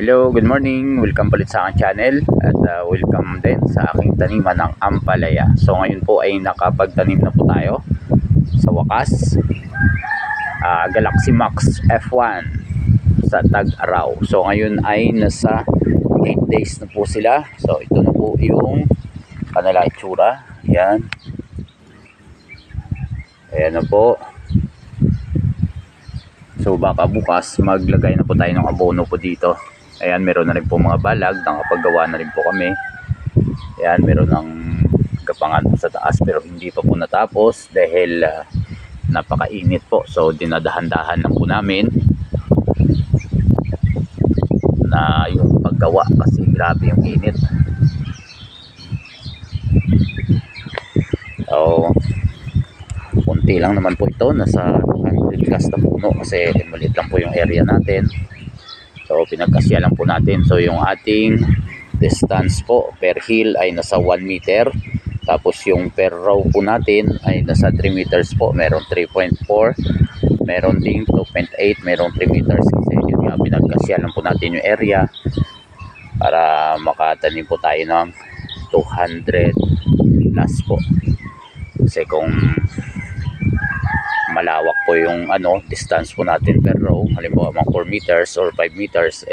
Hello, good morning. Welcome ulit sa aking channel at welcome din sa aking taniman ng ampalaya. So ngayon po ay nakapagtanim na po tayo sa wakas. Galaxy Max F1 sa Tag-Araw. So ngayon ay nasa 8 days na po sila. So ito na po yung kanila itsura. Yan. Ayan na po. So baka bukas maglagay na po tayo ng abono po dito. Ayan, meron na rin po mga balag, nakapaggawa na rin po kami. Ayan, meron ng gapangan po sa taas pero hindi pa po natapos dahil napakainit po. So dinadahan-dahan lang po namin na yung paggawa kasi grabe yung init. So kunti lang naman po ito, nasa 200 plus na puno kasi maliit lang po yung area natin. So pinagkasya lang po natin. So yung ating distance po per hill ay nasa 1 meter. Tapos yung per row po natin ay nasa 3 meters po. Meron 3.4, meron ding 2.8, meron 3 meters. Kasi yun nga, pinagkasya lang po natin yung area para makatanim po tayo ng 200 plus po. Kasi kung malawak po yung distance po natin per row, halimbawa mga 4 meters or 5 meters,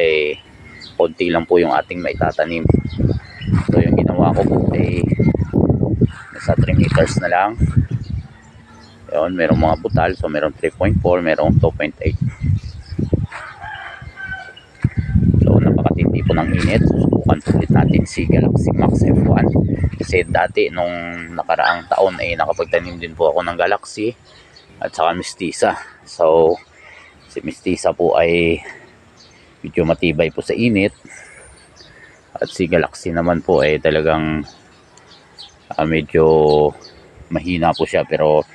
konti lang po yung ating maitatanim. So yung ginawa ko po nasa 3 meters na lang. Yun, merong mga butal, so merong 3.4, merong 2.8. So napakatindi po ng init. Susubukan po ulit natin si Galaxy Max F1 kasi dati nung nakaraang taon nakapagtanim din po ako ng Galaxy at saka Mistisa. So si Mistisa po ay medyo matibay po sa init at si Galaxy naman po ay talagang medyo mahina po siya. Pero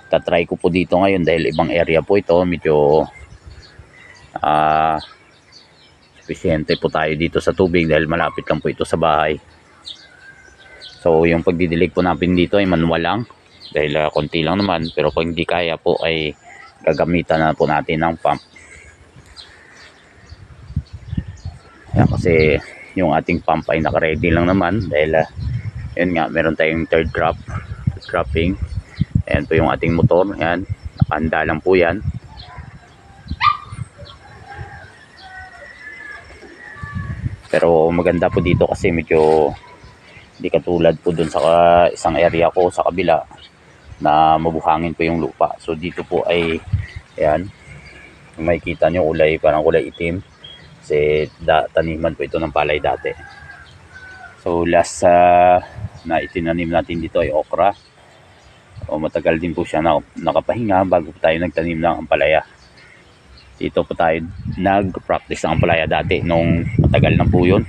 tatry ko po dito ngayon dahil ibang area po ito, medyo sufficiente po tayo dito sa tubig dahil malapit lang po ito sa bahay. So yung pagdidilig po natin dito ay manual lang dahil konti lang naman, pero pag hindi kaya po ay gagamitan na po natin ng pump. Yan, kasi yung ating pump ay naka-ready lang naman dahil yun nga, meron tayong third cropping. Ayan po yung ating motor, yan, nakahanda lang po yan. Pero maganda po dito kasi medyo hindi katulad po dun sa isang area ko sa kabila na mabuhangin po yung lupa. So dito po ay ayan, makikita nyo kulay, parang kulay itim kasi taniman po ito ng palay dati. So last na itinanim natin dito ay okra. O matagal din po siya na nakapahinga bago po tayo nagtanim ng ampalaya. Dito po tayo nag-practice ng ampalaya dati nung matagal na po yun.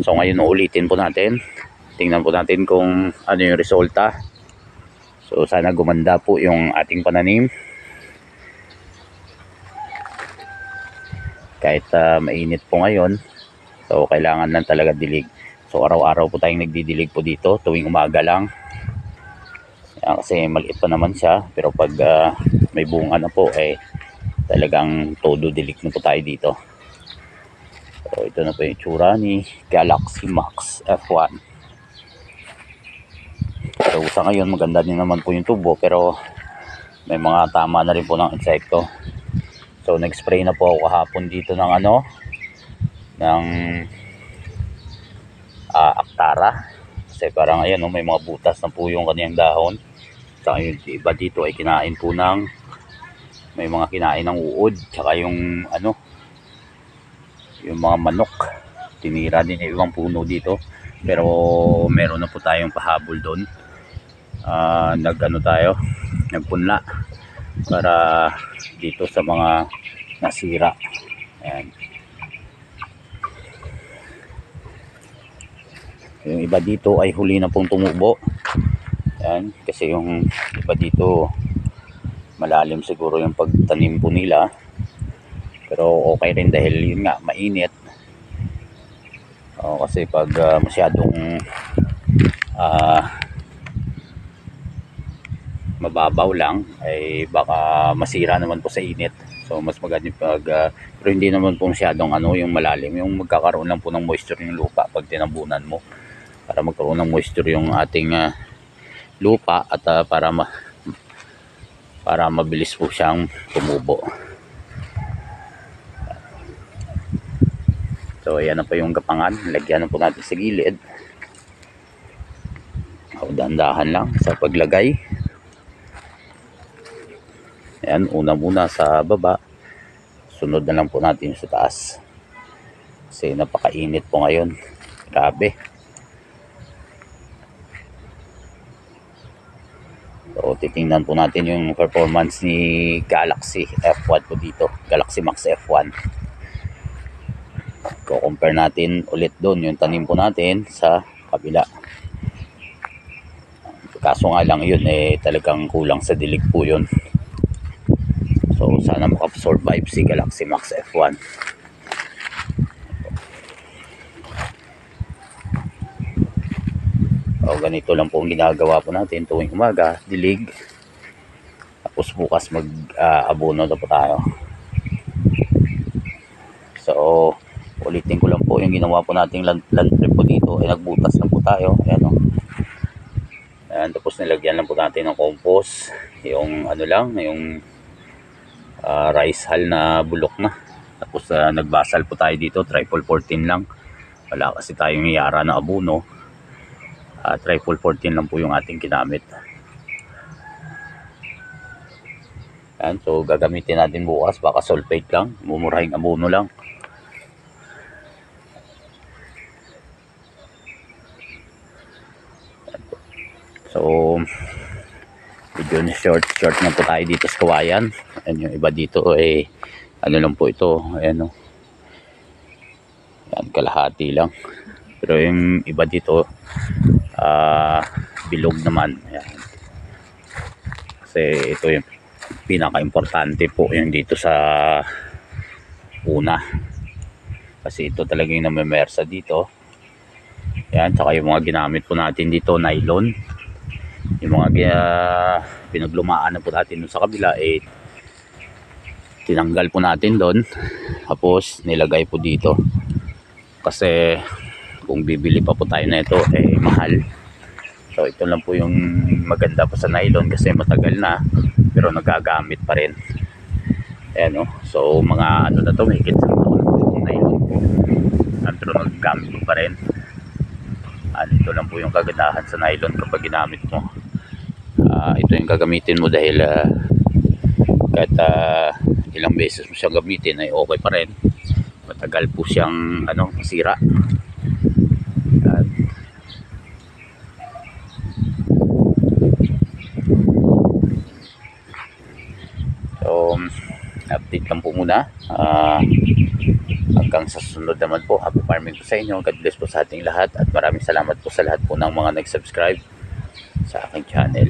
So ngayon uulitin po natin. Tingnan po natin kung ano yung resulta. So sana gumanda po yung ating pananim. Kahit mainit po ngayon, so kailangan lang talaga dilig. So araw-araw po tayong nagdidilig po dito tuwing umaga lang. Yan, kasi maliit pa naman siya, pero pag may bunga na po talagang todo dilig na po tayo dito. So ito na po yung tsura ni Galaxy Max F1. So sa ngayon maganda din naman po yung tubo, pero may mga tama na rin po ng insekto. So nag-spray na po ako kahapon dito ng ng Actara kasi parang ayan, may mga butas na po yung kaniyang dahon. Saka yung iba dito ay kinain po may mga kinain ng uod, tsaka yung yung mga manok, tinira din yung ibang puno dito. Pero meron na po tayong pahabol doon. Nagpunla para dito sa mga nasira. Ayan. Yung iba dito ay huli na pong tumubo. Ayan, kasi yung iba dito malalim siguro yung pagtanim po nila. Pero okay rin dahil yun nga, mainit. Kasi pag masyadong mababaw lang ay baka masira naman po sa init. So mas maganda pag pero hindi naman po masyadong yung malalim, yung magkakaroon lang po ng moisture yung lupa pag tinambunan mo, para magkaroon ng moisture yung ating lupa at para mabilis po siyang tumubo. So ayan na po yung gapangan, lagyan na po natin sa gilid. Dahan-dahan lang sa paglagay. Ayan, una muna sa baba, sunod na lang po natin sa taas kasi napakainit po ngayon, grabe. So titingnan po natin yung performance ni Galaxy F1 po dito, Galaxy Max F1. Compare natin ulit doon yung tanim po natin sa kabila. Kaso nga lang yun talagang kulang sa dilig po yun. So sana maka-survive si Galaxy Max F1. So ganito lang po ang ginagawa po natin tuwing umaga, dilig. Tapos bukas mag-abono na po tayo. So ulitin ko lang po yung ginawa po nating land trip po dito, nagbutas na po tayo. Ayan o. Ayan, tapos nilagyan lang po natin ng compost, yung yung rice hull na bulok na. Tapos nagbasal po tayo dito, triple 14 lang. Wala kasi tayong yara na abono. Triple 14 lang po yung ating ginamit. Ayan, so gagamitin natin bukas, baka sulfate lang, mumurahing abono lang. So medyo short na po tayo dito sa kawayan. Ayan, yung iba dito lang po ito, ayan o. Ayan, kalahati lang. Pero yung iba dito bilog naman. Ayan. Kasi ito yung pinaka-importante po yung dito sa una. Kasi ito talaga yung namemersa dito. Ayan, saka yung mga ginamit po natin dito, nylon. Yung mga pinaglumaan na po natin sa kabila tinanggal po natin doon, tapos nilagay po dito kasi kung bibili pa po tayo na ito mahal. So ito lang po yung maganda po sa nylon kasi matagal na pero nagagamit pa rin. Ayan o. So mga na to, may kitang taon na po yung nylon pero nagagamit po pa rin. Ito lang po yung kagandahan sa nylon kapag ginamit mo. Ito yung gagamitin mo dahil kahit ilang beses mo siyang gamitin ay okay pa rin. Matagal po siyang masira. So update lang po muna. Hanggang sa susunod naman po. Happy farming po sa inyo. God bless po sa ating lahat at maraming salamat po sa lahat po ng mga nag-subscribe sa aking channel.